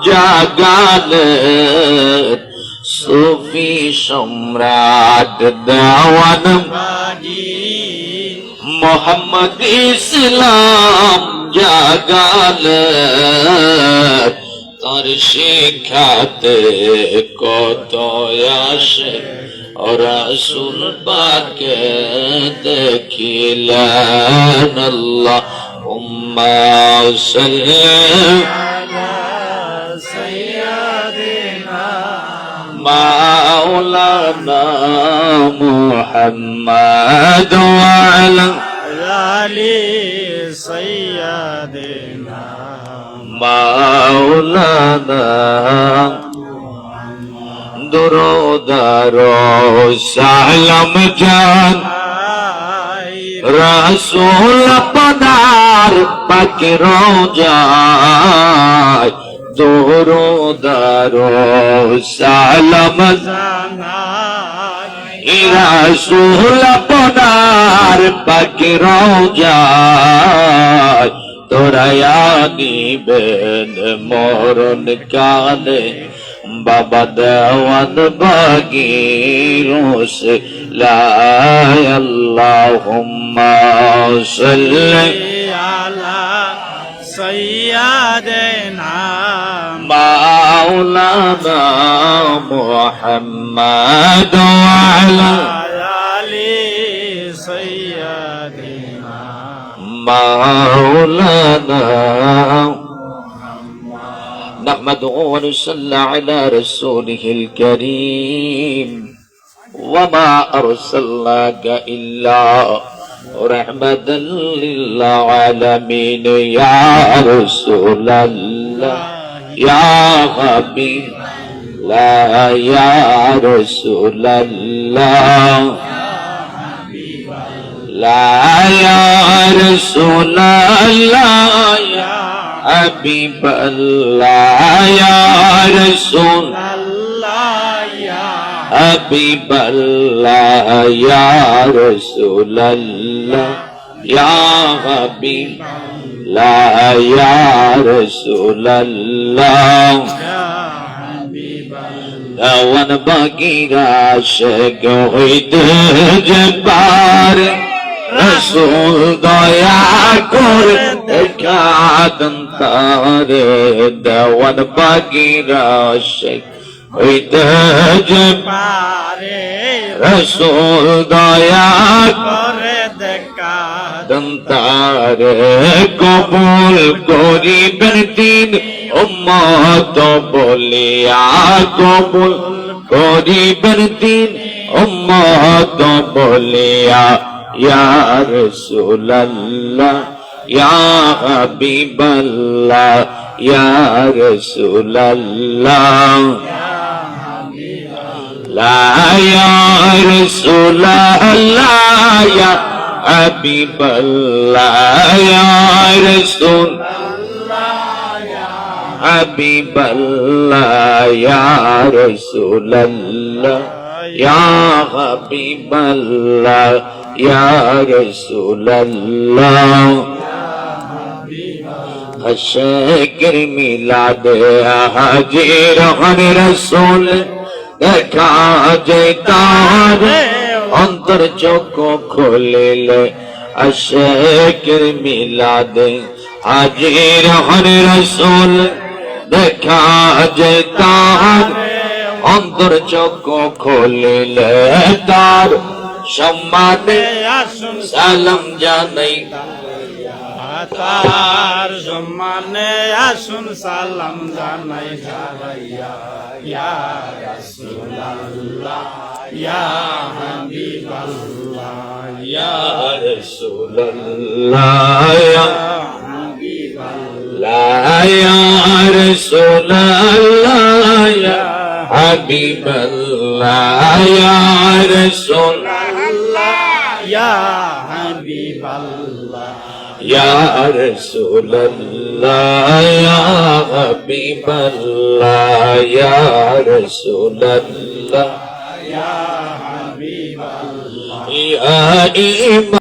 জাগালেন সুফি সম্রাট দেওয়ান মোহাম্মদ ইসলাম জাগালেন তার শিখাতে কত আসে রাসূল পাকে দেখিলেন আল্লাহুম্মা সাল্লি مولانا محمد وعلى آل سيدنا مولانا درود سلام جان رسول پدار پاک روجائے درود سلام رسول پدار پاک روجائے তোরায়া দিবেন মরণ কালে বাবা দেওয়ান বাগিরোস লা আল্লাহুম্মা সাল্লি আলা সাইয়্যিদিনা মাওলানা মুহাম্মদ ওয়া আলা আলি সাইয়্যিদিনা مولانا نحمده ونصلي على رسوله الكريم وما أرسلناك إلا رحمة للعالمين يا رسول الله يا حبيب لا يا رسول الله لا يا رسول الله يا حبيب الله يا رسول الله يا حبيب الله يا رسول الله يا حبيب الله يا رسول الله داون باقیرا شک ہوئی جبار رسول দয়া করে দেখাদন তারে দেওয়ান বাগিরা শেখ হইতে যে পারে রসুল দয়া করে দেখাদন তারে কবুল করিবেন দিন উম্মত বলিয়া কবুল করিবেন দিন উম্মত বলিয়া يا رسول الله يا حبيب الله يا رسول الله لا يا رسول الله يا حبيب الله يا رسول حبيب الله يا رسول الله يا حبيب الله يا رسول الله الشكر ميلاد حاضر عن رسول দেখা যেতার অন্তর চোখ খুলিলে আশিকের মিলাদে হাজির হন রসুল দেখা যেতার অন্তর চোখ খুলিলে তার সম্মানে সালাম জানাই তার সম্মানে আসুন সালাম জানাই জানাইয়া ইয়া রাসূলুল্লাহ ইয়া হাবিবাল্লাহ ইয়া রাসূলুল্লাহ ইয়া হাবিবাল্লাহ ইয়া রাসূলুল্লাহ ইয়া হাবিবাল্লাহ ইয়া রাসূলুল্লাহ ইয়া হাবিবাল্লাহ يا رسول الله يا حبيب الله يا رسول الله يا حبيب الله يا إمام